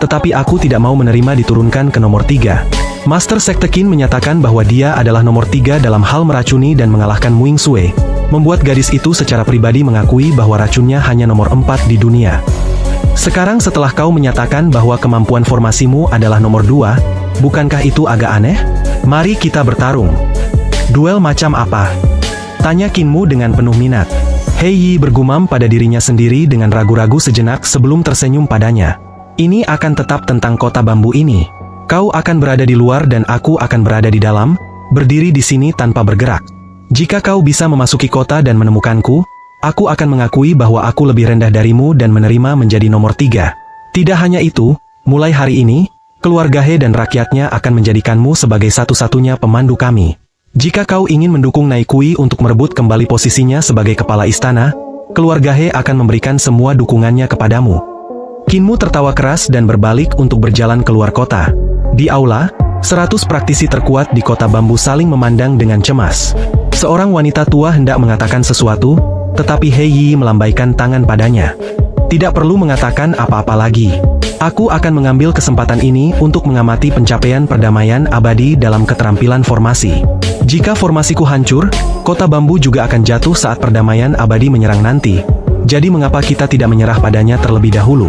tetapi aku tidak mau menerima diturunkan ke nomor 3. Master Sekte Qin menyatakan bahwa dia adalah nomor 3 dalam hal meracuni dan mengalahkan Muing Sui, membuat gadis itu secara pribadi mengakui bahwa racunnya hanya nomor 4 di dunia. Sekarang setelah kau menyatakan bahwa kemampuan formasimu adalah nomor 2, bukankah itu agak aneh? Mari kita bertarung. Duel macam apa? Tanya Qinmu dengan penuh minat. Hei Yi bergumam pada dirinya sendiri dengan ragu-ragu sejenak sebelum tersenyum padanya. Ini akan tetap tentang kota bambu ini. Kau akan berada di luar dan aku akan berada di dalam, berdiri di sini tanpa bergerak. Jika kau bisa memasuki kota dan menemukanku, aku akan mengakui bahwa aku lebih rendah darimu dan menerima menjadi nomor 3. Tidak hanya itu, mulai hari ini, keluarga He dan rakyatnya akan menjadikanmu sebagai satu-satunya pemandu kami. Jika kau ingin mendukung Naikui untuk merebut kembali posisinya sebagai kepala istana, keluarga He akan memberikan semua dukungannya kepadamu. Qinmu tertawa keras dan berbalik untuk berjalan keluar kota. Di aula, 100 praktisi terkuat di kota bambu saling memandang dengan cemas. Seorang wanita tua hendak mengatakan sesuatu, tetapi Hei Yi melambaikan tangan padanya. Tidak perlu mengatakan apa-apa lagi. Aku akan mengambil kesempatan ini untuk mengamati pencapaian perdamaian abadi dalam keterampilan formasi. Jika formasiku hancur, kota bambu juga akan jatuh saat perdamaian abadi menyerang nanti. Jadi mengapa kita tidak menyerah padanya terlebih dahulu?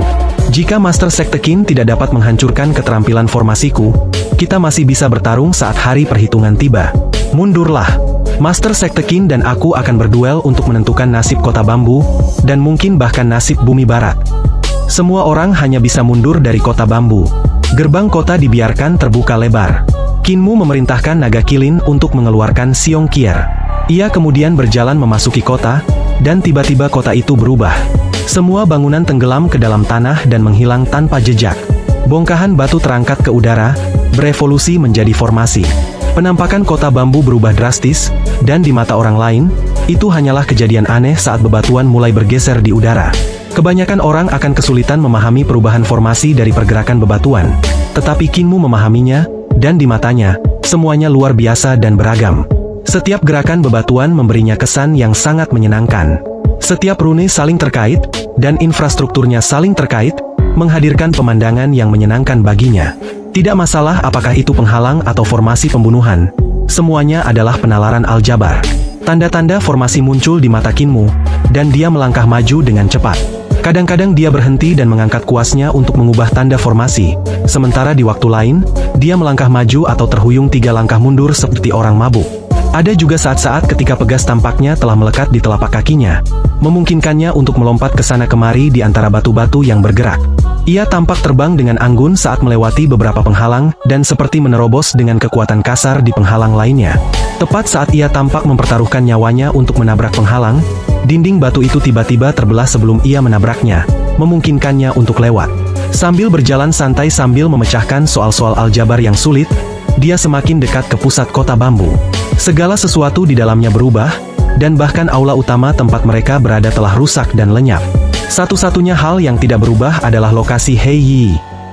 Jika Master Sekte Qin tidak dapat menghancurkan keterampilan formasiku, kita masih bisa bertarung saat hari perhitungan tiba. Mundurlah. Master Sekte Qin dan aku akan berduel untuk menentukan nasib kota bambu, dan mungkin bahkan nasib bumi barat. Semua orang hanya bisa mundur dari kota bambu. Gerbang kota dibiarkan terbuka lebar. Qinmu memerintahkan naga kilin untuk mengeluarkan Siong Kier. Ia kemudian berjalan memasuki kota, dan tiba-tiba kota itu berubah. Semua bangunan tenggelam ke dalam tanah dan menghilang tanpa jejak. Bongkahan batu terangkat ke udara, berevolusi menjadi formasi. Penampakan kota bambu berubah drastis, dan di mata orang lain, itu hanyalah kejadian aneh saat bebatuan mulai bergeser di udara. Kebanyakan orang akan kesulitan memahami perubahan formasi dari pergerakan bebatuan. Tetapi Qinmu memahaminya, dan di matanya, semuanya luar biasa dan beragam. Setiap gerakan bebatuan memberinya kesan yang sangat menyenangkan. Setiap rune saling terkait, dan infrastrukturnya saling terkait, menghadirkan pemandangan yang menyenangkan baginya. Tidak masalah apakah itu penghalang atau formasi pembunuhan, semuanya adalah penalaran aljabar. Tanda-tanda formasi muncul di mata Qinmu, dan dia melangkah maju dengan cepat. Kadang-kadang dia berhenti dan mengangkat kuasnya untuk mengubah tanda formasi, sementara di waktu lain, dia melangkah maju atau terhuyung 3 langkah mundur seperti orang mabuk. Ada juga saat-saat ketika pegas tampaknya telah melekat di telapak kakinya, memungkinkannya untuk melompat ke sana kemari di antara batu-batu yang bergerak. Ia tampak terbang dengan anggun saat melewati beberapa penghalang, dan seperti menerobos dengan kekuatan kasar di penghalang lainnya. Tepat saat ia tampak mempertaruhkan nyawanya untuk menabrak penghalang, dinding batu itu tiba-tiba terbelah sebelum ia menabraknya, memungkinkannya untuk lewat. Sambil berjalan santai sambil memecahkan soal-soal aljabar yang sulit, dia semakin dekat ke pusat kota bambu. Segala sesuatu di dalamnya berubah, dan bahkan aula utama tempat mereka berada telah rusak dan lenyap. Satu-satunya hal yang tidak berubah adalah lokasi Hei Yi.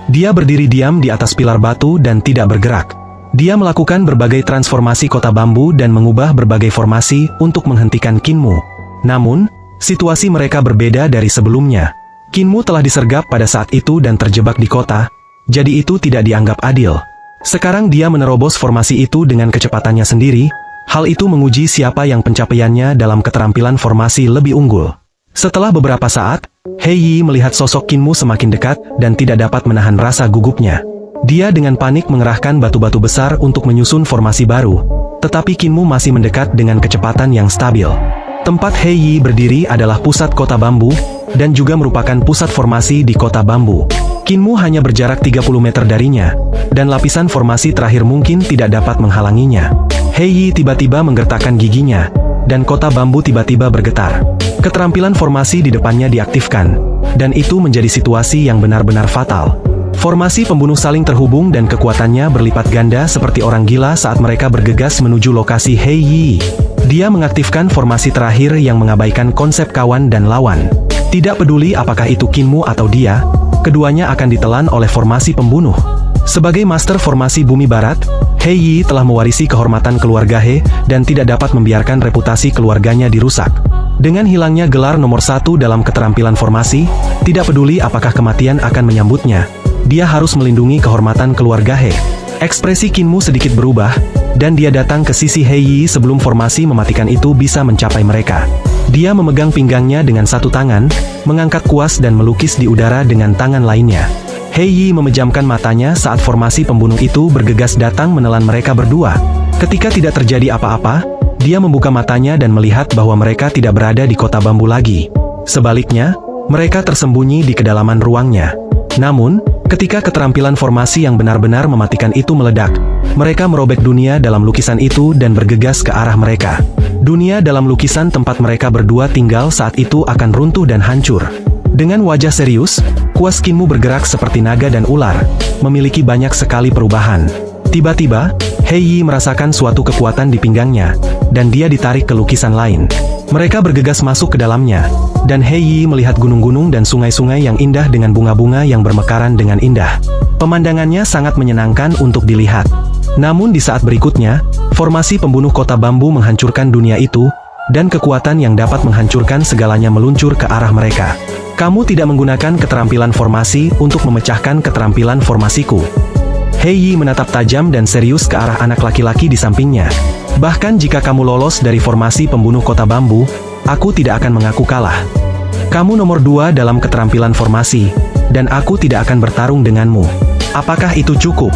Dia berdiri diam di atas pilar batu dan tidak bergerak. Dia melakukan berbagai transformasi kota bambu dan mengubah berbagai formasi untuk menghentikan Qinmu. Namun, situasi mereka berbeda dari sebelumnya. Qinmu telah disergap pada saat itu dan terjebak di kota, jadi itu tidak dianggap adil. Sekarang dia menerobos formasi itu dengan kecepatannya sendiri, hal itu menguji siapa yang pencapaiannya dalam keterampilan formasi lebih unggul. Setelah beberapa saat, Hei Yi melihat sosok Qinmu semakin dekat dan tidak dapat menahan rasa gugupnya. Dia dengan panik mengerahkan batu-batu besar untuk menyusun formasi baru, tetapi Qinmu masih mendekat dengan kecepatan yang stabil. Tempat Hei Yi berdiri adalah pusat kota bambu, dan juga merupakan pusat formasi di kota bambu. Qinmu hanya berjarak 30 meter darinya, dan lapisan formasi terakhir mungkin tidak dapat menghalanginya. Hei Yi tiba-tiba menggertakkan giginya, dan kota bambu tiba-tiba bergetar. Keterampilan formasi di depannya diaktifkan, dan itu menjadi situasi yang benar-benar fatal. Formasi pembunuh saling terhubung dan kekuatannya berlipat ganda seperti orang gila saat mereka bergegas menuju lokasi Hei Yi. Dia mengaktifkan formasi terakhir yang mengabaikan konsep kawan dan lawan. Tidak peduli apakah itu Qinmu atau dia, keduanya akan ditelan oleh formasi pembunuh. Sebagai master formasi bumi barat, Hei Yi telah mewarisi kehormatan keluarga He dan tidak dapat membiarkan reputasi keluarganya dirusak. Dengan hilangnya gelar nomor 1 dalam keterampilan formasi, tidak peduli apakah kematian akan menyambutnya, dia harus melindungi kehormatan keluarga He. Ekspresi Kinmu sedikit berubah, dan dia datang ke sisi He Yi sebelum formasi mematikan itu bisa mencapai mereka. Dia memegang pinggangnya dengan satu tangan, mengangkat kuas dan melukis di udara dengan tangan lainnya. He Yi memejamkan matanya saat formasi pembunuh itu bergegas datang menelan mereka berdua. Ketika tidak terjadi apa-apa, dia membuka matanya dan melihat bahwa mereka tidak berada di kota bambu lagi. Sebaliknya, mereka tersembunyi di kedalaman ruangnya. Namun, ketika keterampilan formasi yang benar-benar mematikan itu meledak, mereka merobek dunia dalam lukisan itu dan bergegas ke arah mereka. Dunia dalam lukisan tempat mereka berdua tinggal saat itu akan runtuh dan hancur. Dengan wajah serius, kuas Kinmu bergerak seperti naga dan ular, memiliki banyak sekali perubahan. Tiba-tiba, He Yi merasakan suatu kekuatan di pinggangnya, dan dia ditarik ke lukisan lain. Mereka bergegas masuk ke dalamnya, dan He Yi melihat gunung-gunung dan sungai-sungai yang indah dengan bunga-bunga yang bermekaran dengan indah. Pemandangannya sangat menyenangkan untuk dilihat. Namun di saat berikutnya, formasi pembunuh kota bambu menghancurkan dunia itu, dan kekuatan yang dapat menghancurkan segalanya meluncur ke arah mereka. Kamu tidak menggunakan keterampilan formasi untuk memecahkan keterampilan formasiku. He Yi menatap tajam dan serius ke arah anak laki-laki di sampingnya. Bahkan jika kamu lolos dari formasi pembunuh kota bambu, aku tidak akan mengaku kalah. Kamu nomor 2 dalam keterampilan formasi, dan aku tidak akan bertarung denganmu. Apakah itu cukup?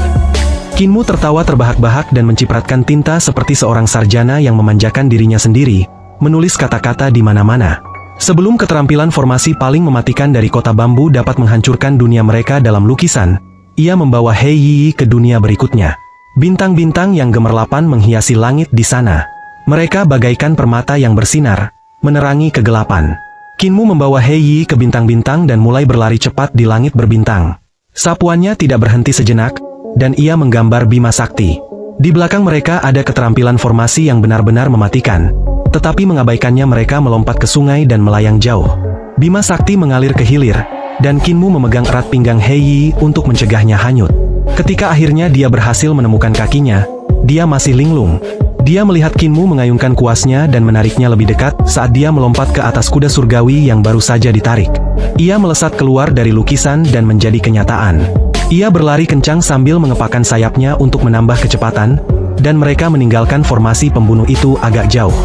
Kinmu tertawa terbahak-bahak dan mencipratkan tinta seperti seorang sarjana yang memanjakan dirinya sendiri, menulis kata-kata di mana-mana. Sebelum keterampilan formasi paling mematikan dari kota bambu dapat menghancurkan dunia mereka dalam lukisan, ia membawa He Yi ke dunia berikutnya. Bintang-bintang yang gemerlapan menghiasi langit di sana. Mereka bagaikan permata yang bersinar, menerangi kegelapan. Kinmu membawa He Yi ke bintang-bintang dan mulai berlari cepat di langit berbintang. Sapuannya tidak berhenti sejenak, dan ia menggambar Bima Sakti. Di belakang mereka ada keterampilan formasi yang benar-benar mematikan, tetapi mengabaikannya mereka melompat ke sungai dan melayang jauh. Bima Sakti mengalir ke hilir, dan Kinmu memegang erat pinggang He Yi untuk mencegahnya hanyut. Ketika akhirnya dia berhasil menemukan kakinya, dia masih linglung. Dia melihat Kinmu mengayunkan kuasnya dan menariknya lebih dekat saat dia melompat ke atas kuda surgawi yang baru saja ditarik. Ia melesat keluar dari lukisan dan menjadi kenyataan. Ia berlari kencang sambil mengepakkan sayapnya untuk menambah kecepatan, dan mereka meninggalkan formasi pembunuh itu agak jauh.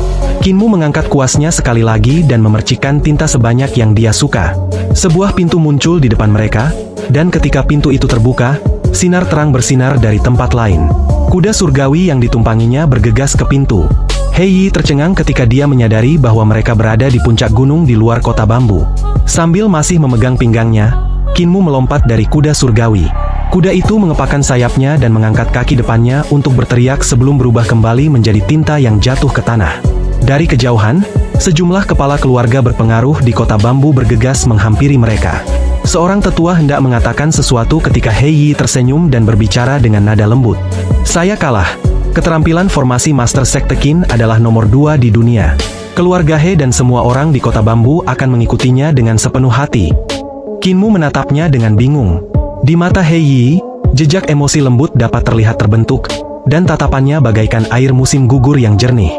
Kinmu mengangkat kuasnya sekali lagi dan memercikkan tinta sebanyak yang dia suka. Sebuah pintu muncul di depan mereka, dan ketika pintu itu terbuka, sinar terang bersinar dari tempat lain. Kuda surgawi yang ditumpanginya bergegas ke pintu. He Yi tercengang ketika dia menyadari bahwa mereka berada di puncak gunung di luar kota bambu. Sambil masih memegang pinggangnya, Kinmu melompat dari kuda surgawi. Kuda itu mengepakkan sayapnya dan mengangkat kaki depannya untuk berteriak sebelum berubah kembali menjadi tinta yang jatuh ke tanah. Dari kejauhan, sejumlah kepala keluarga berpengaruh di kota bambu bergegas menghampiri mereka. Seorang tetua hendak mengatakan sesuatu ketika He Yi tersenyum dan berbicara dengan nada lembut. Saya kalah. Keterampilan formasi Master Sekte Qin adalah nomor 2 di dunia. Keluarga He dan semua orang di kota bambu akan mengikutinya dengan sepenuh hati. Kinmu menatapnya dengan bingung. Di mata He Yi, jejak emosi lembut dapat terlihat terbentuk, dan tatapannya bagaikan air musim gugur yang jernih.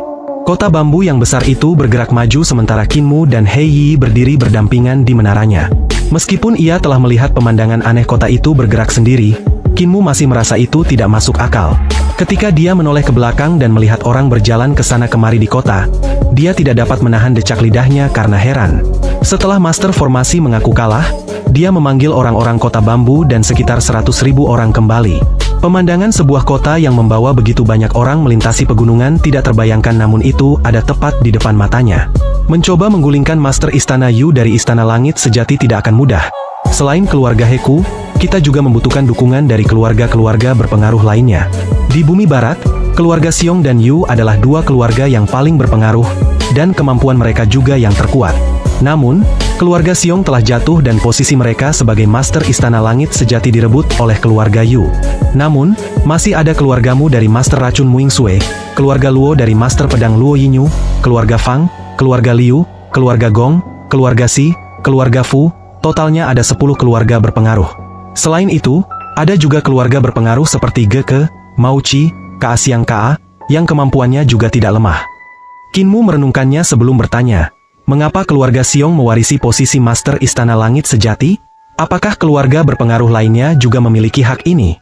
Kota bambu yang besar itu bergerak maju sementara Kinmu dan He Yi berdiri berdampingan di menaranya. Meskipun ia telah melihat pemandangan aneh kota itu bergerak sendiri, Kinmu masih merasa itu tidak masuk akal. Ketika dia menoleh ke belakang dan melihat orang berjalan ke sana kemari di kota, dia tidak dapat menahan decak lidahnya karena heran. Setelah Master Formasi mengaku kalah, dia memanggil orang-orang kota bambu dan sekitar 100.000 orang kembali. Pemandangan sebuah kota yang membawa begitu banyak orang melintasi pegunungan tidak terbayangkan, namun itu ada tepat di depan matanya. Mencoba menggulingkan Master Istana Yu dari Istana Langit sejati tidak akan mudah. Selain keluarga Heku, kita juga membutuhkan dukungan dari keluarga-keluarga berpengaruh lainnya. Di bumi barat, keluarga Xiong dan Yu adalah dua keluarga yang paling berpengaruh, dan kemampuan mereka juga yang terkuat. Namun, keluarga Xiong telah jatuh dan posisi mereka sebagai Master Istana Langit sejati direbut oleh keluarga Yu. Namun, masih ada keluargamu dari Master Racun Muing Sui, keluarga Luo dari Master Pedang Luo Yinyu, keluarga Fang, keluarga Liu, keluarga Gong, keluarga Si, keluarga Fu, totalnya ada 10 keluarga berpengaruh. Selain itu, ada juga keluarga berpengaruh seperti Geke, Mao Qi, Kaasiang Ka, yang kemampuannya juga tidak lemah. Kinmu merenungkannya sebelum bertanya, mengapa keluarga Xiong mewarisi posisi Master Istana Langit sejati? Apakah keluarga berpengaruh lainnya juga memiliki hak ini?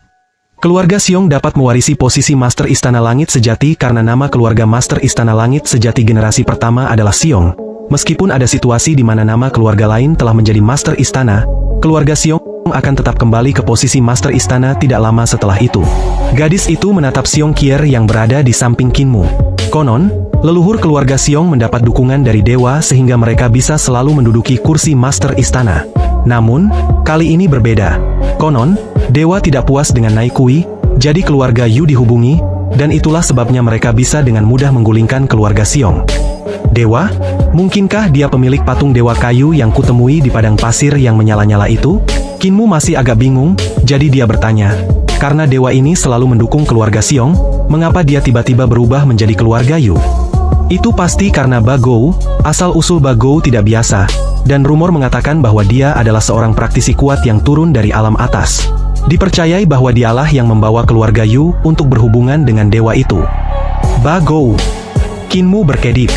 Keluarga Xiong dapat mewarisi posisi Master Istana Langit Sejati karena nama keluarga Master Istana Langit Sejati generasi pertama adalah Xiong. Meskipun ada situasi di mana nama keluarga lain telah menjadi Master Istana, keluarga Xiong akan tetap kembali ke posisi Master Istana tidak lama setelah itu. Gadis itu menatap Xiong Qier yang berada di samping Qinmu. Konon, leluhur keluarga Xiong mendapat dukungan dari dewa sehingga mereka bisa selalu menduduki kursi Master Istana. Namun, kali ini berbeda. Konon, dewa tidak puas dengan Nai Kui, jadi keluarga Yu dihubungi, dan itulah sebabnya mereka bisa dengan mudah menggulingkan keluarga Xiong. Dewa? Mungkinkah dia pemilik patung dewa kayu yang kutemui di padang pasir yang menyala-nyala itu? Qinmu masih agak bingung, jadi dia bertanya. Karena dewa ini selalu mendukung keluarga Xiong, mengapa dia tiba-tiba berubah menjadi keluarga Yu? Itu pasti karena Bagou, asal-usul Bagou tidak biasa, dan rumor mengatakan bahwa dia adalah seorang praktisi kuat yang turun dari alam atas. Dipercayai bahwa dialah yang membawa keluarga Yu untuk berhubungan dengan dewa itu. Bagou. Qinmu berkedip.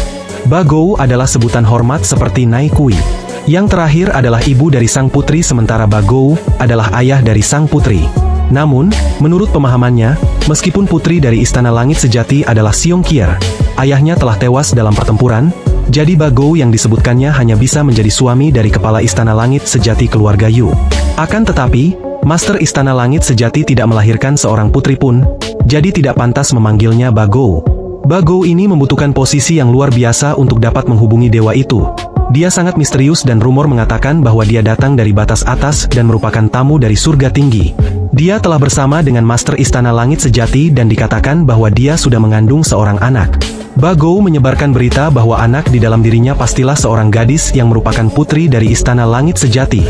Bagou adalah sebutan hormat seperti Nai Kui. Yang terakhir adalah ibu dari sang putri sementara Bagou adalah ayah dari sang putri. Namun, menurut pemahamannya, meskipun putri dari Istana Langit Sejati adalah Xiong Qier, ayahnya telah tewas dalam pertempuran, jadi Bagou yang disebutkannya hanya bisa menjadi suami dari kepala Istana Langit Sejati keluarga Yu. Akan tetapi, Master Istana Langit Sejati tidak melahirkan seorang putri pun, jadi tidak pantas memanggilnya Bagou. Bagou ini membutuhkan posisi yang luar biasa untuk dapat menghubungi dewa itu. Dia sangat misterius dan rumor mengatakan bahwa dia datang dari batas atas dan merupakan tamu dari surga tinggi. Dia telah bersama dengan Master Istana Langit Sejati dan dikatakan bahwa dia sudah mengandung seorang anak. Bagou menyebarkan berita bahwa anak di dalam dirinya pastilah seorang gadis yang merupakan putri dari Istana Langit Sejati.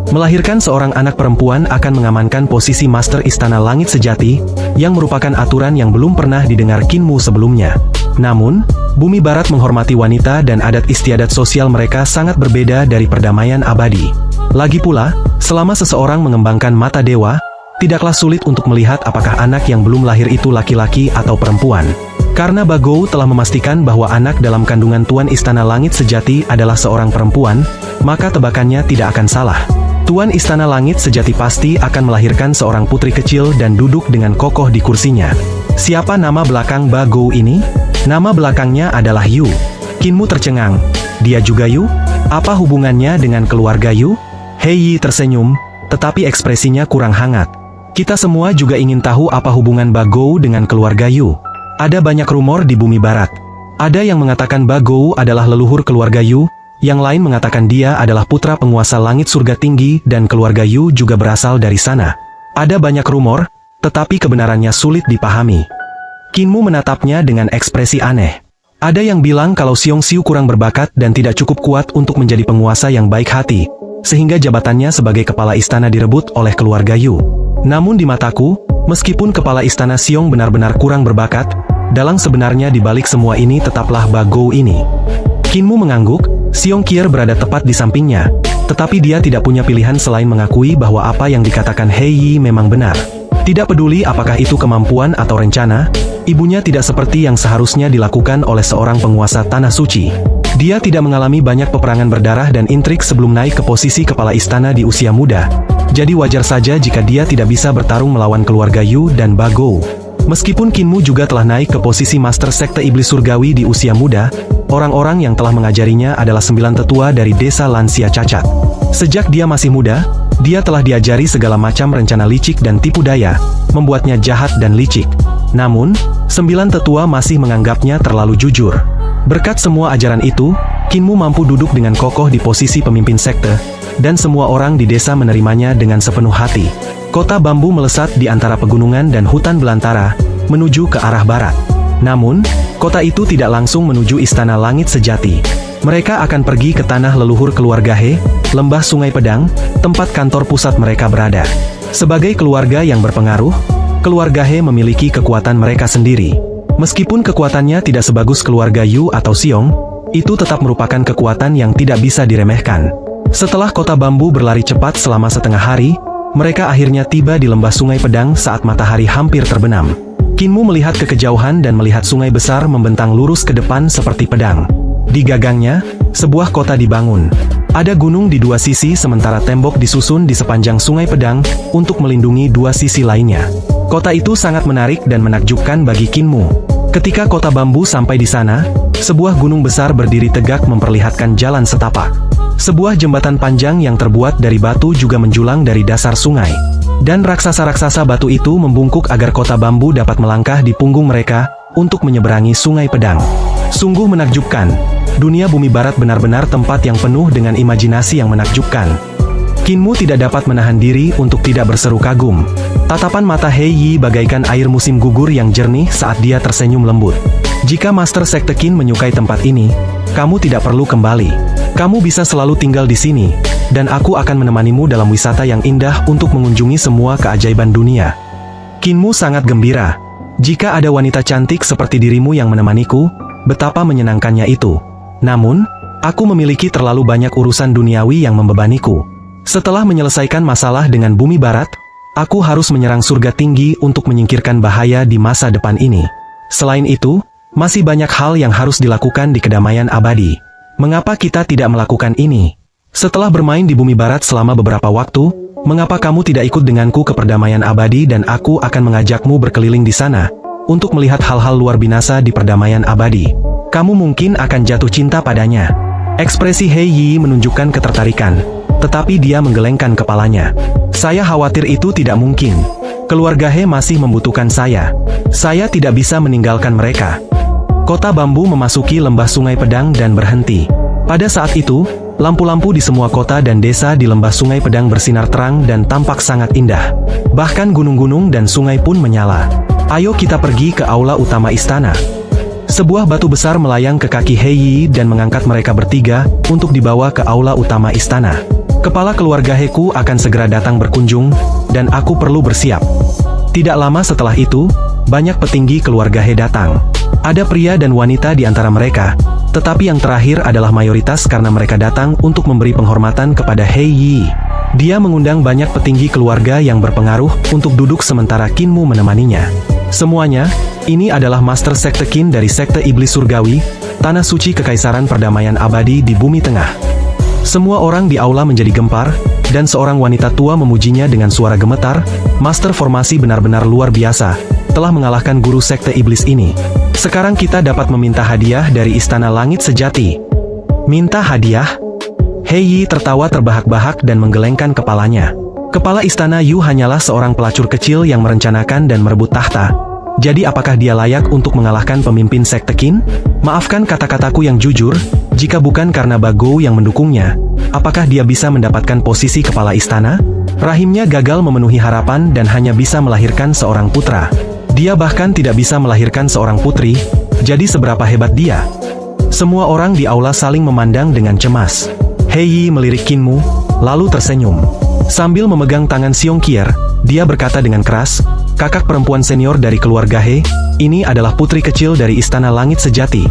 Melahirkan seorang anak perempuan akan mengamankan posisi Master Istana Langit Sejati, yang merupakan aturan yang belum pernah didengar Qinmu sebelumnya. Namun, Bumi Barat menghormati wanita dan adat istiadat sosial mereka sangat berbeda dari perdamaian abadi. Lagi pula, selama seseorang mengembangkan mata dewa, tidaklah sulit untuk melihat apakah anak yang belum lahir itu laki-laki atau perempuan. Karena Bagou telah memastikan bahwa anak dalam kandungan Tuan Istana Langit Sejati adalah seorang perempuan, maka tebakannya tidak akan salah. Tuan Istana Langit Sejati pasti akan melahirkan seorang putri kecil dan duduk dengan kokoh di kursinya. Siapa nama belakang Bagou ini? Nama belakangnya adalah Yu. Qinmu tercengang. Dia juga Yu? Apa hubungannya dengan keluarga Yu? Hei Yi tersenyum, tetapi ekspresinya kurang hangat. Kita semua juga ingin tahu apa hubungan Bagou dengan keluarga Yu. Ada banyak rumor di Bumi Barat. Ada yang mengatakan Bagou adalah leluhur keluarga Yu, yang lain mengatakan dia adalah putra penguasa langit surga tinggi dan keluarga Yu juga berasal dari sana. Ada banyak rumor, tetapi kebenarannya sulit dipahami. Qinmu menatapnya dengan ekspresi aneh. Ada yang bilang kalau Xiong Xiu kurang berbakat dan tidak cukup kuat untuk menjadi penguasa yang baik hati, sehingga jabatannya sebagai kepala istana direbut oleh keluarga Yu. Namun di mataku, meskipun kepala istana Xiong benar-benar kurang berbakat, dalang sebenarnya di balik semua ini tetaplah Bagou ini. Qinmu mengangguk. Xiong Qier berada tepat di sampingnya, tetapi dia tidak punya pilihan selain mengakui bahwa apa yang dikatakan Hei Yi memang benar. Tidak peduli apakah itu kemampuan atau rencana, ibunya tidak seperti yang seharusnya dilakukan oleh seorang penguasa Tanah Suci. Dia tidak mengalami banyak peperangan berdarah dan intrik sebelum naik ke posisi kepala istana di usia muda. Jadi wajar saja jika dia tidak bisa bertarung melawan keluarga Yu dan Bagou. Meskipun Qinmu juga telah naik ke posisi Master Sekte Iblis Surgawi di usia muda, orang-orang yang telah mengajarinya adalah 9 tetua dari desa lansia cacat. Sejak dia masih muda, dia telah diajari segala macam rencana licik dan tipu daya, membuatnya jahat dan licik. Namun, 9 tetua masih menganggapnya terlalu jujur. Berkat semua ajaran itu, Qinmu mampu duduk dengan kokoh di posisi pemimpin sekte, dan semua orang di desa menerimanya dengan sepenuh hati. Kota bambu melesat di antara pegunungan dan hutan belantara, menuju ke arah barat. Namun, kota itu tidak langsung menuju Istana Langit Sejati. Mereka akan pergi ke tanah leluhur keluarga He, lembah Sungai Pedang, tempat kantor pusat mereka berada. Sebagai keluarga yang berpengaruh, keluarga He memiliki kekuatan mereka sendiri. Meskipun kekuatannya tidak sebagus keluarga Yu atau Xiong, itu tetap merupakan kekuatan yang tidak bisa diremehkan. Setelah kota bambu berlari cepat selama setengah hari, mereka akhirnya tiba di lembah Sungai Pedang saat matahari hampir terbenam. Qinmu melihat ke kejauhan dan melihat sungai besar membentang lurus ke depan seperti pedang. Di gagangnya, Sebuah kota dibangun. Ada gunung di dua sisi sementara tembok disusun di sepanjang Sungai Pedang untuk melindungi dua sisi lainnya. Kota itu sangat menarik dan menakjubkan bagi Kinmu. Ketika kota bambu sampai di sana, sebuah gunung besar berdiri tegak memperlihatkan jalan setapak. Sebuah jembatan panjang yang terbuat dari batu juga menjulang dari dasar sungai. Dan raksasa-raksasa batu itu membungkuk agar kota bambu dapat melangkah di punggung mereka untuk menyeberangi Sungai Pedang. Sungguh menakjubkan. Dunia bumi barat benar-benar tempat yang penuh dengan imajinasi yang menakjubkan. Kinmu tidak dapat menahan diri untuk tidak berseru kagum. Tatapan mata Hei Yi bagaikan air musim gugur yang jernih saat dia tersenyum lembut. Jika Master Sekte Qin menyukai tempat ini, kamu tidak perlu kembali. Kamu bisa selalu tinggal di sini, dan aku akan menemanimu dalam wisata yang indah untuk mengunjungi semua keajaiban dunia. Kinmu sangat gembira. Jika ada wanita cantik seperti dirimu yang menemaniku, betapa menyenangkannya itu. Namun, aku memiliki terlalu banyak urusan duniawi yang membebaniku. Setelah menyelesaikan masalah dengan bumi barat, aku harus menyerang surga tinggi untuk menyingkirkan bahaya di masa depan ini. Selain itu, masih banyak hal yang harus dilakukan di kedamaian abadi. Mengapa kita tidak melakukan ini? Setelah bermain di bumi barat selama beberapa waktu, mengapa kamu tidak ikut denganku ke perdamaian abadi dan aku akan mengajakmu berkeliling di sana, untuk melihat hal-hal luar binasa di perdamaian abadi. Kamu mungkin akan jatuh cinta padanya. Ekspresi Hei Yi menunjukkan ketertarikan, tetapi dia menggelengkan kepalanya. Saya khawatir itu tidak mungkin. Keluarga He masih membutuhkan saya. Saya tidak bisa meninggalkan mereka. Kota bambu memasuki lembah Sungai Pedang dan berhenti. Pada saat itu, lampu-lampu di semua kota dan desa di lembah Sungai Pedang bersinar terang dan tampak sangat indah. Bahkan gunung-gunung dan sungai pun menyala. Ayo kita pergi ke aula utama istana. Sebuah batu besar melayang ke kaki Hei Yi dan mengangkat mereka bertiga untuk dibawa ke aula utama istana. Kepala keluarga Heku akan segera datang berkunjung, dan aku perlu bersiap. Tidak lama setelah itu, banyak petinggi keluarga He datang. Ada pria dan wanita di antara mereka, tetapi yang terakhir adalah mayoritas karena mereka datang untuk memberi penghormatan kepada Hei Yi. Dia mengundang banyak petinggi keluarga yang berpengaruh untuk duduk sementara Kinmu menemaninya. Semuanya, ini adalah Master Sekte Qin dari Sekte Iblis Surgawi, Tanah Suci Kekaisaran Perdamaian Abadi di Bumi Tengah. Semua orang di aula menjadi gempar, dan seorang wanita tua memujinya dengan suara gemetar. Master Formasi benar-benar luar biasa, telah mengalahkan guru Sekte Iblis ini. Sekarang kita dapat meminta hadiah dari Istana Langit Sejati. Minta hadiah? Hei Yi tertawa terbahak-bahak dan menggelengkan kepalanya. Kepala Istana Yu hanyalah seorang pelacur kecil yang merencanakan dan merebut tahta. Jadi apakah dia layak untuk mengalahkan pemimpin Sekte Qin? Maafkan kata-kataku yang jujur, jika bukan karena Bagou yang mendukungnya, apakah dia bisa mendapatkan posisi kepala istana? Rahimnya gagal memenuhi harapan dan hanya bisa melahirkan seorang putra. Dia bahkan tidak bisa melahirkan seorang putri, jadi seberapa hebat dia? Semua orang di aula saling memandang dengan cemas. Hei Yi melirik Kinmu, lalu tersenyum. Sambil memegang tangan Xiong Qier, dia berkata dengan keras, kakak perempuan senior dari keluarga He, ini adalah putri kecil dari Istana Langit Sejati.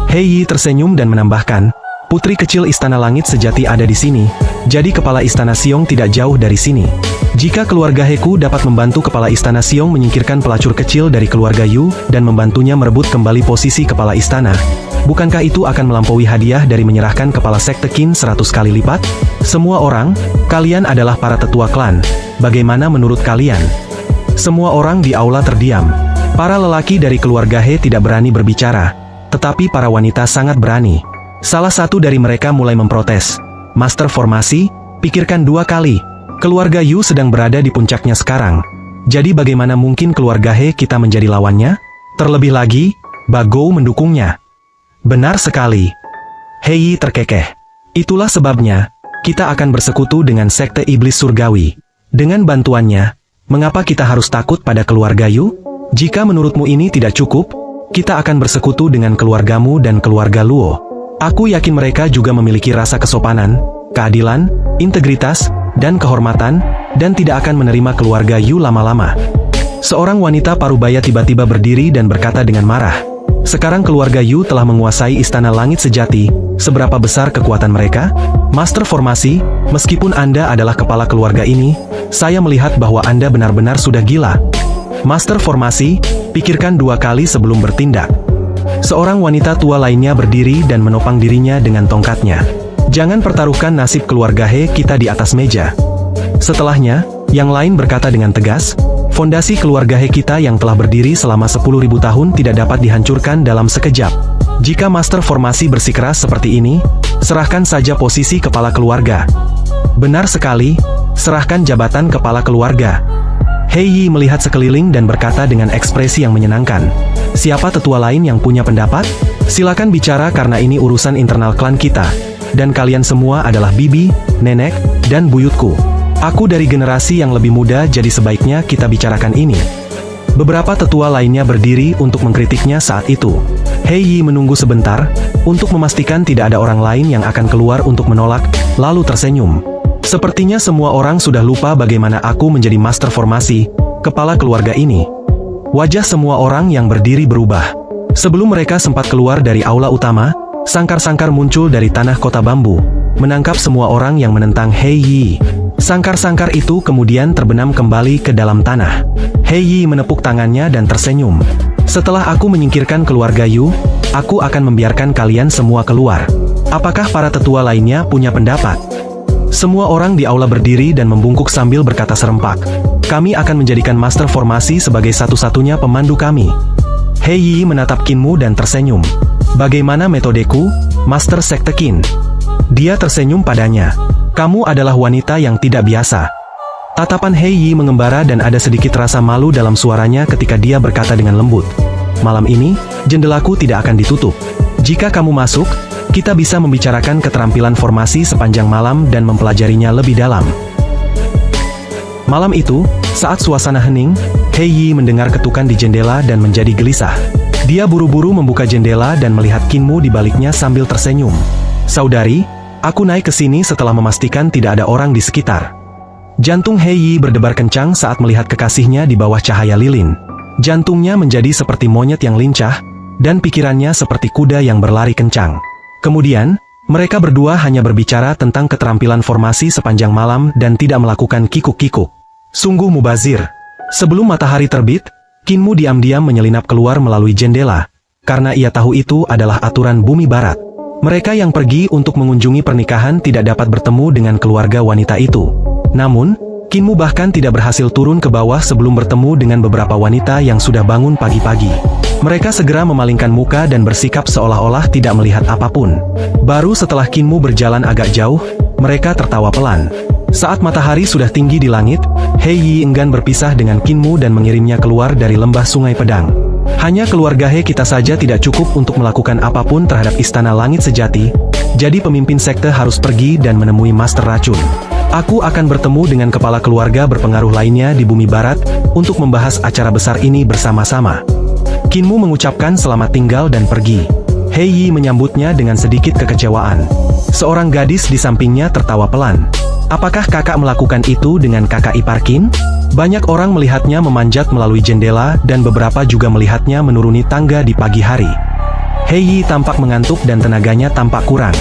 Hei Yi tersenyum dan menambahkan, putri kecil Istana Langit Sejati ada di sini, jadi kepala Istana Xiong tidak jauh dari sini. Jika keluarga Heku dapat membantu kepala Istana Xiong menyingkirkan pelacur kecil dari keluarga Yu dan membantunya merebut kembali posisi kepala istana, bukankah itu akan melampaui hadiah dari menyerahkan kepala Sekte Qin 100 kali lipat? Semua orang, kalian adalah para tetua klan. Bagaimana menurut kalian? Semua orang di aula terdiam. Para lelaki dari keluarga He tidak berani berbicara, tetapi para wanita sangat berani. Salah satu dari mereka mulai memprotes. Master Formasi, pikirkan dua kali. Keluarga Yu sedang berada di puncaknya sekarang. Jadi bagaimana mungkin keluarga He kita menjadi lawannya? Terlebih lagi, Bagou mendukungnya. Benar sekali. Hei Yi terkekeh. Itulah sebabnya, kita akan bersekutu dengan Sekte Iblis Surgawi. Dengan bantuannya, mengapa kita harus takut pada keluarga Yu? Jika menurutmu ini tidak cukup, kita akan bersekutu dengan keluargamu dan keluarga Luo. Aku yakin mereka juga memiliki rasa kesopanan, keadilan, integritas, dan kehormatan, dan tidak akan menerima keluarga Yu lama-lama. Seorang wanita parubaya tiba-tiba berdiri dan berkata dengan marah, sekarang keluarga Yu telah menguasai Istana Langit Sejati, seberapa besar kekuatan mereka? Master Formasi, meskipun Anda adalah kepala keluarga ini, saya melihat bahwa Anda benar-benar sudah gila. Master Formasi, pikirkan dua kali sebelum bertindak. Seorang wanita tua lainnya berdiri dan menopang dirinya dengan tongkatnya. Jangan pertaruhkan nasib keluarga He kita di atas meja. Setelahnya, yang lain berkata dengan tegas, fondasi keluarga He kita yang telah berdiri selama 10.000 tahun tidak dapat dihancurkan dalam sekejap. Jika Master Formasi bersikeras seperti ini, serahkan saja posisi kepala keluarga. Benar sekali, serahkan jabatan kepala keluarga. Hei Yi melihat sekeliling dan berkata dengan ekspresi yang menyenangkan. Siapa tetua lain yang punya pendapat? Silakan bicara karena ini urusan internal klan kita. Dan kalian semua adalah bibi, nenek, dan buyutku. Aku dari generasi yang lebih muda jadi sebaiknya kita bicarakan ini. Beberapa tetua lainnya berdiri untuk mengkritiknya saat itu. Hei Yi menunggu sebentar, untuk memastikan tidak ada orang lain yang akan keluar untuk menolak, lalu tersenyum. Sepertinya semua orang sudah lupa bagaimana aku menjadi Master Formasi, kepala keluarga ini. Wajah semua orang yang berdiri berubah. Sebelum mereka sempat keluar dari aula utama, sangkar-sangkar muncul dari tanah kota bambu, menangkap semua orang yang menentang Hei Yi. Sangkar-sangkar itu kemudian terbenam kembali ke dalam tanah. Hei Yi menepuk tangannya dan tersenyum. Setelah aku menyingkirkan keluarga Yu, aku akan membiarkan kalian semua keluar. Apakah para tetua lainnya punya pendapat? Semua orang di aula berdiri dan membungkuk sambil berkata serempak. Kami akan menjadikan Master Formasi sebagai satu-satunya pemandu kami. Hei Yi menatap Qin Mu dan tersenyum. Bagaimana metodeku, Master Sekte Qin? Dia tersenyum padanya. Kamu adalah wanita yang tidak biasa. Tatapan Hei Yi mengembara dan ada sedikit rasa malu dalam suaranya ketika dia berkata dengan lembut. Malam ini, jendelaku tidak akan ditutup. Jika kamu masuk, kita bisa membicarakan keterampilan formasi sepanjang malam dan mempelajarinya lebih dalam. Malam itu, saat suasana hening, Hei Yi mendengar ketukan di jendela dan menjadi gelisah. Dia buru-buru membuka jendela dan melihat Qin Mu di baliknya sambil tersenyum. Saudari, aku naik ke sini setelah memastikan tidak ada orang di sekitar. Jantung Hei Yi berdebar kencang saat melihat kekasihnya di bawah cahaya lilin. Jantungnya menjadi seperti monyet yang lincah, dan pikirannya seperti kuda yang berlari kencang. Kemudian, mereka berdua hanya berbicara tentang keterampilan formasi sepanjang malam dan tidak melakukan kikuk-kikuk. Sungguh mubazir. Sebelum matahari terbit, Qin Mu diam-diam menyelinap keluar melalui jendela, karena ia tahu itu adalah aturan bumi barat. Mereka yang pergi untuk mengunjungi pernikahan tidak dapat bertemu dengan keluarga wanita itu. Namun, Qin Mu bahkan tidak berhasil turun ke bawah sebelum bertemu dengan beberapa wanita yang sudah bangun pagi-pagi. Mereka segera memalingkan muka dan bersikap seolah-olah tidak melihat apapun. Baru setelah Qin Mu berjalan agak jauh, mereka tertawa pelan. Saat matahari sudah tinggi di langit, Hei Yi enggan berpisah dengan Qin Mu dan mengirimnya keluar dari lembah Sungai Pedang. Hanya keluarga He kita saja tidak cukup untuk melakukan apapun terhadap Istana Langit Sejati, jadi pemimpin sekte harus pergi dan menemui Master Racun. Aku akan bertemu dengan kepala keluarga berpengaruh lainnya di bumi barat, untuk membahas acara besar ini bersama-sama. Qin Mu mengucapkan selamat tinggal dan pergi. Hei Yi menyambutnya dengan sedikit kekecewaan. Seorang gadis di sampingnya tertawa pelan. Apakah kakak melakukan itu dengan kakak ipar Qin? Banyak orang melihatnya memanjat melalui jendela dan beberapa juga melihatnya menuruni tangga di pagi hari. Hei Yi tampak mengantuk dan tenaganya tampak kurang.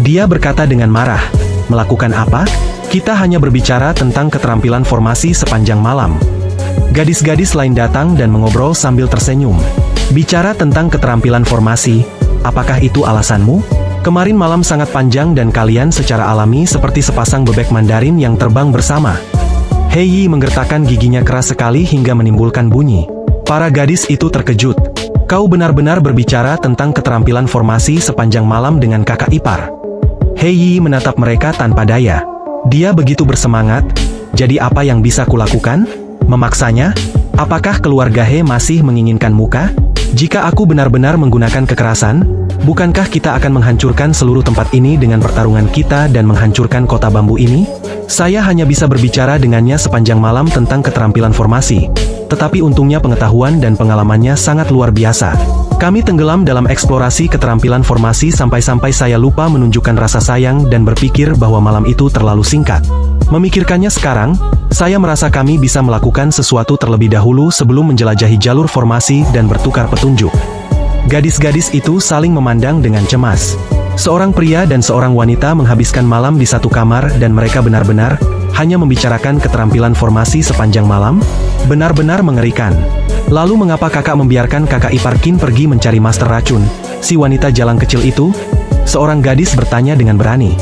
Dia berkata dengan marah, "Melakukan apa? Kita hanya berbicara tentang keterampilan formasi sepanjang malam." Gadis-gadis lain datang dan mengobrol sambil tersenyum. Bicara tentang keterampilan formasi, apakah itu alasanmu? Kemarin malam sangat panjang dan kalian secara alami seperti sepasang bebek Mandarin yang terbang bersama. Hei Yi menggertakkan giginya keras sekali hingga menimbulkan bunyi. Para gadis itu terkejut. Kau benar-benar berbicara tentang keterampilan formasi sepanjang malam dengan kakak ipar. Hei Yi menatap mereka tanpa daya. Dia begitu bersemangat, jadi apa yang bisa kulakukan? Memaksanya? Apakah keluarga He masih menginginkan muka? Jika aku benar-benar menggunakan kekerasan, bukankah kita akan menghancurkan seluruh tempat ini dengan pertarungan kita dan menghancurkan kota bambu ini? Saya hanya bisa berbicara dengannya sepanjang malam tentang keterampilan formasi. Tetapi untungnya pengetahuan dan pengalamannya sangat luar biasa. Kami tenggelam dalam eksplorasi keterampilan formasi sampai-sampai saya lupa menunjukkan rasa sayang dan berpikir bahwa malam itu terlalu singkat. Memikirkannya sekarang, saya merasa kami bisa melakukan sesuatu terlebih dahulu sebelum menjelajahi jalur formasi dan bertukar petunjuk. Gadis-gadis itu saling memandang dengan cemas. Seorang pria dan seorang wanita menghabiskan malam di satu kamar dan mereka benar-benar hanya membicarakan keterampilan formasi sepanjang malam. Benar-benar mengerikan. Lalu mengapa kakak membiarkan kakak ipar Qin pergi mencari master racun, si wanita jalang kecil itu? Seorang gadis bertanya dengan berani.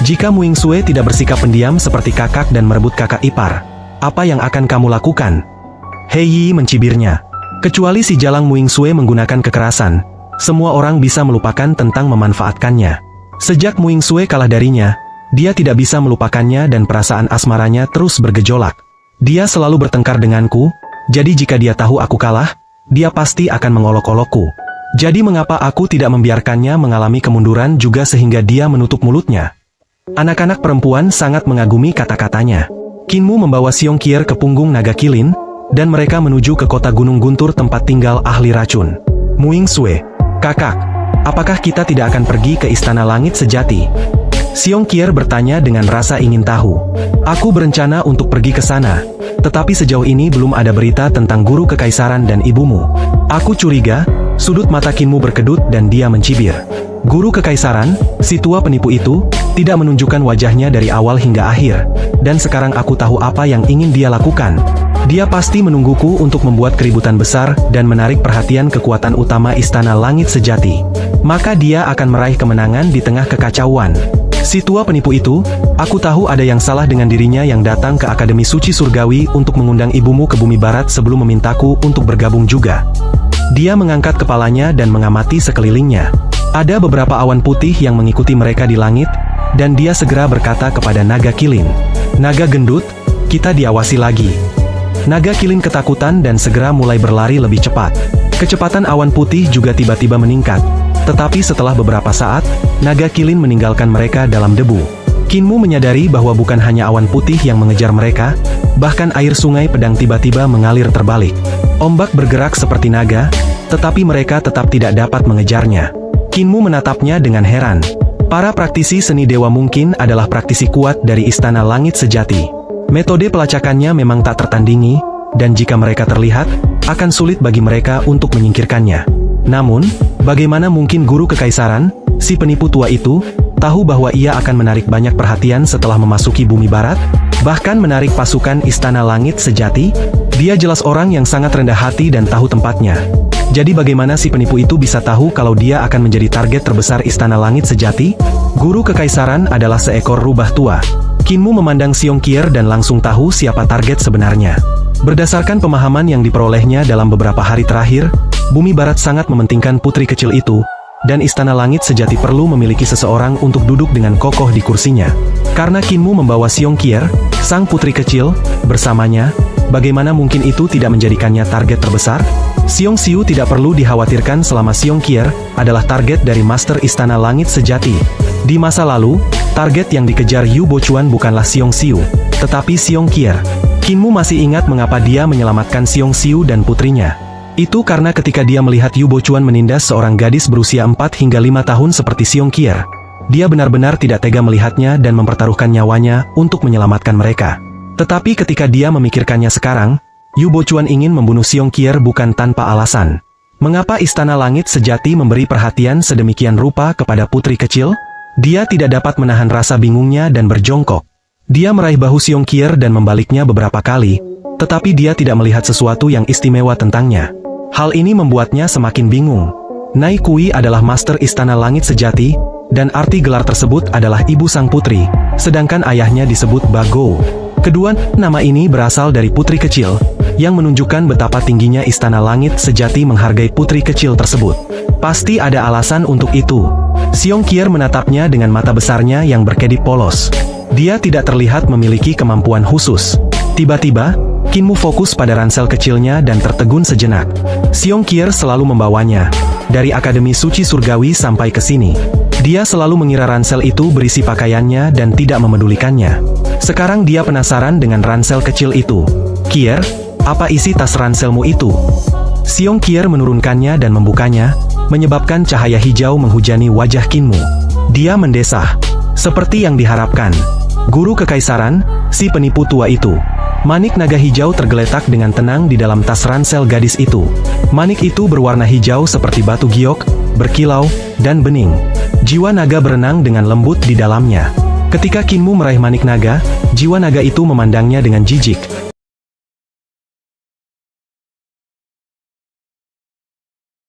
Jika Mu Yingsue tidak bersikap pendiam seperti kakak dan merebut kakak ipar, apa yang akan kamu lakukan? Hei Yi mencibirnya. Kecuali si jalang Mu Yingsue menggunakan kekerasan, semua orang bisa melupakan tentang memanfaatkannya. Sejak Mu Yingsue kalah darinya, dia tidak bisa melupakannya dan perasaan asmaranya terus bergejolak. Dia selalu bertengkar denganku, jadi jika dia tahu aku kalah, dia pasti akan mengolok-olokku. Jadi mengapa aku tidak membiarkannya mengalami kemunduran juga sehingga dia menutup mulutnya? Anak-anak perempuan sangat mengagumi kata-katanya. Qinmu membawa Xiong Qier ke punggung naga kilin, dan mereka menuju ke kota Gunung Guntur tempat tinggal ahli racun. Mu Yingsue, kakak, apakah kita tidak akan pergi ke Istana Langit Sejati? Xiong Qier bertanya dengan rasa ingin tahu. Aku berencana untuk pergi ke sana, tetapi sejauh ini belum ada berita tentang guru kekaisaran dan ibumu. Aku curiga, sudut mata Qinmu berkedut dan dia mencibir. Guru kekaisaran, si tua penipu itu, tidak menunjukkan wajahnya dari awal hingga akhir, dan sekarang aku tahu apa yang ingin dia lakukan. Dia pasti menungguku untuk membuat keributan besar dan menarik perhatian kekuatan utama Istana Langit Sejati. Maka dia akan meraih kemenangan di tengah kekacauan. Si tua penipu itu, aku tahu ada yang salah dengan dirinya yang datang ke Akademi Suci Surgawi untuk mengundang ibumu ke bumi barat sebelum memintaku untuk bergabung juga. Dia mengangkat kepalanya dan mengamati sekelilingnya. Ada beberapa awan putih yang mengikuti mereka di langit, dan dia segera berkata kepada naga kilin. Naga gendut, kita diawasi lagi. Naga kilin ketakutan dan segera mulai berlari lebih cepat. Kecepatan awan putih juga tiba-tiba meningkat. Tetapi setelah beberapa saat, naga kilin meninggalkan mereka dalam debu. Qinmu menyadari bahwa bukan hanya awan putih yang mengejar mereka, bahkan air sungai pedang tiba-tiba mengalir terbalik. Ombak bergerak seperti naga, tetapi mereka tetap tidak dapat mengejarnya. Qinmu menatapnya dengan heran. Para praktisi seni dewa mungkin adalah praktisi kuat dari Istana Langit Sejati. Metode pelacakannya memang tak tertandingi, dan jika mereka terlihat, akan sulit bagi mereka untuk menyingkirkannya. Namun, bagaimana mungkin guru kekaisaran, si penipu tua itu, tahu bahwa ia akan menarik banyak perhatian setelah memasuki bumi barat, bahkan menarik pasukan Istana Langit Sejati? Dia jelas orang yang sangat rendah hati dan tahu tempatnya. Jadi bagaimana si penipu itu bisa tahu kalau dia akan menjadi target terbesar Istana Langit Sejati? Guru kekaisaran adalah seekor rubah tua. Qinmu memandang Xiong Qier dan langsung tahu siapa target sebenarnya. Berdasarkan pemahaman yang diperolehnya dalam beberapa hari terakhir, bumi barat sangat mementingkan putri kecil itu, dan Istana Langit Sejati perlu memiliki seseorang untuk duduk dengan kokoh di kursinya. Karena Qinmu membawa Xiong Qier, sang putri kecil, bersamanya, bagaimana mungkin itu tidak menjadikannya target terbesar? Xiong Xiu tidak perlu dikhawatirkan selama Xiong Qier adalah target dari Master Istana Langit Sejati. Di masa lalu, target yang dikejar Yu Bochuan bukanlah Xiong Xiu, tetapi Xiong Qier. Qinmu masih ingat mengapa dia menyelamatkan Xiong Xiu dan putrinya. Itu karena ketika dia melihat Yu Bochuan menindas seorang gadis berusia 4 hingga 5 tahun seperti Xiong Qier, dia benar-benar tidak tega melihatnya dan mempertaruhkan nyawanya untuk menyelamatkan mereka. Tetapi ketika dia memikirkannya sekarang, Yu Bochuan ingin membunuh Xiong Qier bukan tanpa alasan. Mengapa Istana Langit Sejati memberi perhatian sedemikian rupa kepada putri kecil? Dia tidak dapat menahan rasa bingungnya dan berjongkok. Dia meraih bahu Xiong Qier dan membaliknya beberapa kali, tetapi dia tidak melihat sesuatu yang istimewa tentangnya. Hal ini membuatnya semakin bingung. Nai Kui adalah Master Istana Langit Sejati, dan arti gelar tersebut adalah Ibu Sang Putri, sedangkan ayahnya disebut Bagou. Kedua nama ini berasal dari putri kecil, yang menunjukkan betapa tingginya Istana Langit Sejati menghargai putri kecil tersebut. Pasti ada alasan untuk itu. Xiong Qier menatapnya dengan mata besarnya yang berkedip polos. Dia tidak terlihat memiliki kemampuan khusus. Tiba-tiba, Qinmu fokus pada ransel kecilnya dan tertegun sejenak. Xiong Qier selalu membawanya, dari Akademi Suci Surgawi sampai ke sini. Dia selalu mengira ransel itu berisi pakaiannya dan tidak memedulikannya. Sekarang dia penasaran dengan ransel kecil itu. Qier, apa isi tas ranselmu itu? Xiong Qier menurunkannya dan membukanya, menyebabkan cahaya hijau menghujani wajah Qinmu. Dia mendesah. Seperti yang diharapkan. Guru kekaisaran, si penipu tua itu. Manik naga hijau tergeletak dengan tenang di dalam tas ransel gadis itu. Manik itu berwarna hijau seperti batu giok, berkilau, dan bening. Jiwa naga berenang dengan lembut di dalamnya. Ketika Qinmu meraih manik naga, jiwa naga itu memandangnya dengan jijik.